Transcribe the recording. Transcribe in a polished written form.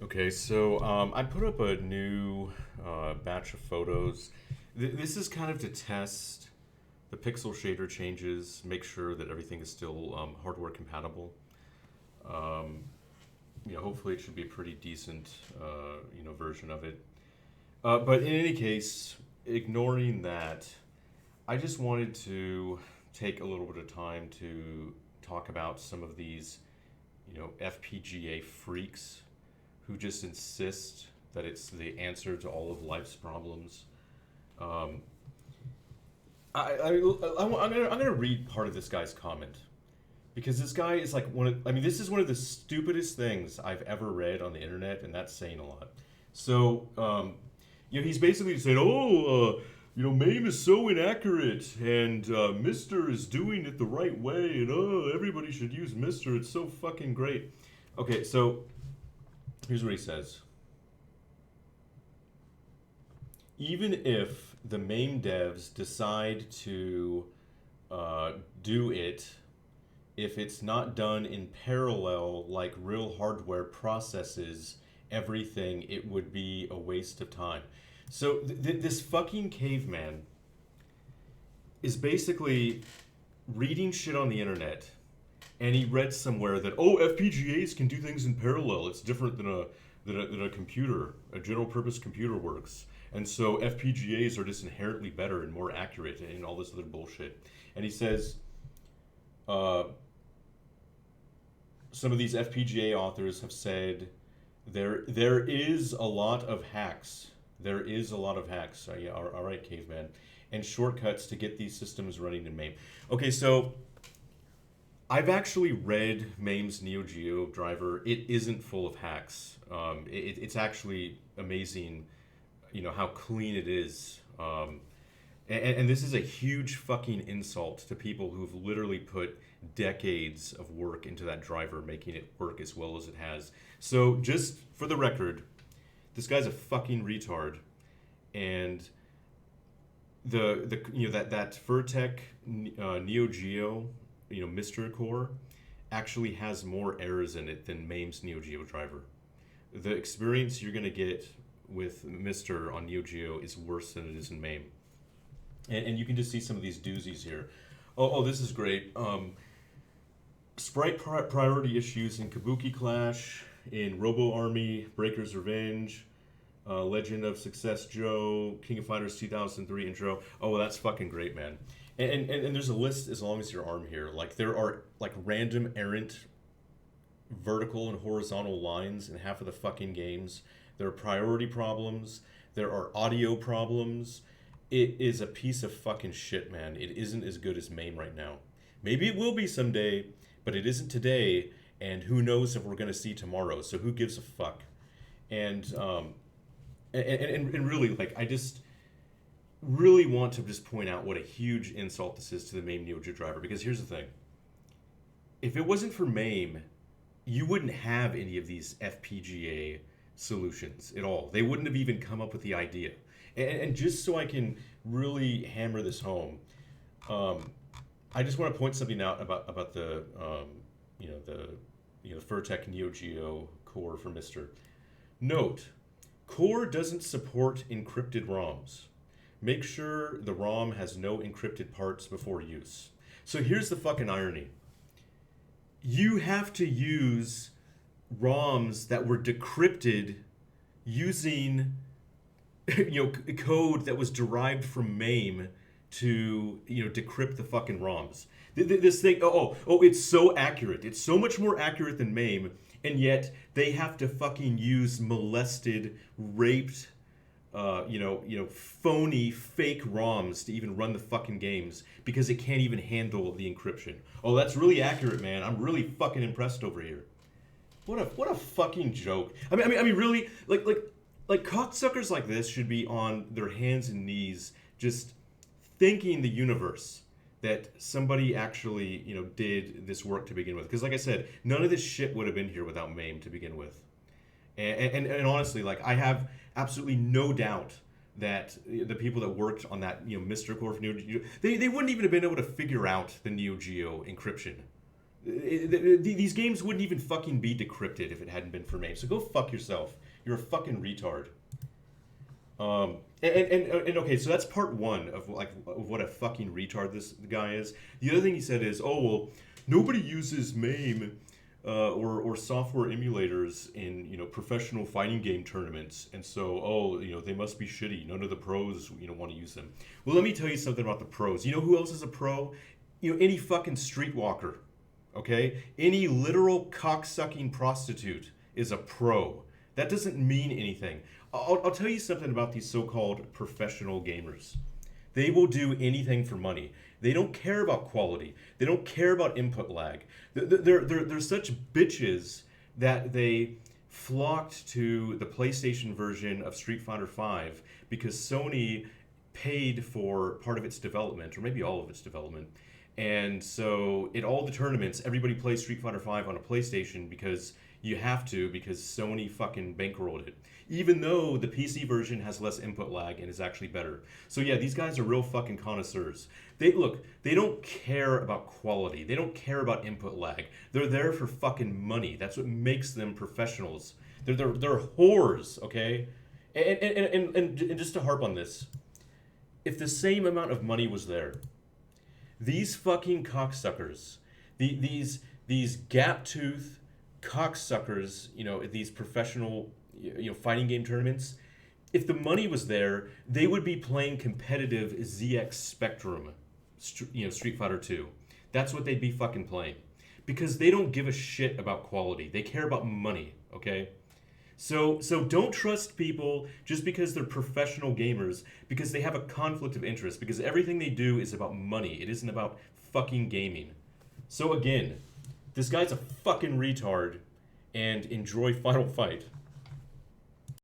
Okay, so I put up a new batch of photos. This is kind of to test the pixel shader changes, make sure that everything is still hardware compatible. Um, Hopefully it should be a pretty decent, version of it. But in any case, ignoring that, I just wanted to take a little bit of time to talk about some of these, FPGA freaks who just insist that it's the answer to all of life's problems. Um, I'm gonna read part of this guy's comment because this guy is like this is one of the stupidest things I've ever read on the internet, and that's saying a lot. So, he's basically saying, MAME is so inaccurate, and Mister is doing it the right way, and everybody should use Mister. It's so fucking great. Okay, so here's what he says. Even if the MAME devs decide to do it, if it's not done in parallel like real hardware processes everything, it would be a waste of time. So this fucking caveman is basically reading shit on the internet, and he read somewhere that FPGAs can do things in parallel. It's different than a computer, a general purpose computer works, and so FPGAs are just inherently better and more accurate and all this other bullshit. And he says, uh, some of these FPGA authors have said there is a lot of hacks. There is a lot of hacks. Yeah, all right, caveman, and shortcuts to get these systems running in MAME. Okay, so I've actually read MAME's Neo Geo driver. It isn't full of hacks. It's actually amazing, how clean it is. And this is a huge fucking insult to people who've literally put decades of work into that driver, making it work as well as it has. So just for the record, this guy's a fucking retard, and that Furrtek Neo Geo Mister core actually has more errors in it than MAME's Neo Geo driver. The experience you're gonna get with Mister on Neo Geo is worse than it is in MAME, and you can just see some of these doozies here. Oh, this is great. Sprite priority issues in Kabuki Clash, in Robo Army, Breaker's Revenge, Legend of Success Joe, King of Fighters 2003 intro. Oh, that's fucking great, man. And there's a list as long as your arm here. Like, there are like random errant vertical and horizontal lines in half of the fucking games. There are priority problems. There are audio problems. It is a piece of fucking shit, man. It isn't as good as MAME right now. Maybe it will be someday, but it isn't today, and who knows if we're going to see tomorrow, so who gives a fuck? And, and really, like, I just really want to just point out what a huge insult this is to the MAME Neo Geo driver, because here's the thing. If it wasn't for MAME, you wouldn't have any of these FPGA solutions at all. They wouldn't have even come up with the idea. And just so I can really hammer this home, I just want to point something out about the Furrtek Neo Geo core for Mister. Note, core doesn't support encrypted ROMs. Make sure the ROM has no encrypted parts before use. So here's the fucking irony. You have to use ROMs that were decrypted using code that was derived from MAME to decrypt the fucking ROMs. This thing, it's so accurate. It's so much more accurate than MAME, and yet they have to fucking use molested, raped, phony, fake ROMs to even run the fucking games because it can't even handle the encryption. Oh, that's really accurate, man. I'm really fucking impressed over here. What a fucking joke. I mean, really, like cocksuckers like this should be on their hands and knees, just thanking the universe that somebody actually, did this work to begin with. Because, like I said, none of this shit would have been here without MAME to begin with. And honestly, like, I have absolutely no doubt that the people that worked on that, Mr. Core for Neo Geo, they wouldn't even have been able to figure out the Neo Geo encryption. These games wouldn't even fucking be decrypted if it hadn't been for MAME. So go fuck yourself. You're a fucking retard. And okay, so that's part one of like of what a fucking retard this guy is. The other thing he said is, oh well, nobody uses MAME or software emulators in professional fighting game tournaments, and so they must be shitty. None of the pros want to use them. Well, let me tell you something about the pros. You know who else is a pro? Any fucking streetwalker. Okay, any literal cocksucking prostitute is a pro. That doesn't mean anything. I'll tell you something about these so-called professional gamers. They will do anything for money. They don't care about quality. They don't care about input lag. They're such bitches that they flocked to the PlayStation version of Street Fighter V because Sony paid for part of its development, or maybe all of its development. And so in all the tournaments, everybody plays Street Fighter V on a PlayStation because you have to, because Sony fucking bankrolled it. Even though the PC version has less input lag and is actually better. So yeah, these guys are real fucking connoisseurs. They don't care about quality. They don't care about input lag. They're there for fucking money. That's what makes them professionals. They're whores, okay? And just to harp on this, if the same amount of money was there, these fucking cocksuckers, these gap-tooth cocksuckers, these professional fighting game tournaments, if the money was there, they would be playing competitive ZX Spectrum, Street Fighter 2. That's what they'd be fucking playing. Because they don't give a shit about quality. They care about money, okay? So don't trust people just because they're professional gamers, because they have a conflict of interest, because everything they do is about money. It isn't about fucking gaming. So again, this guy's a fucking retard, and enjoy Final Fight.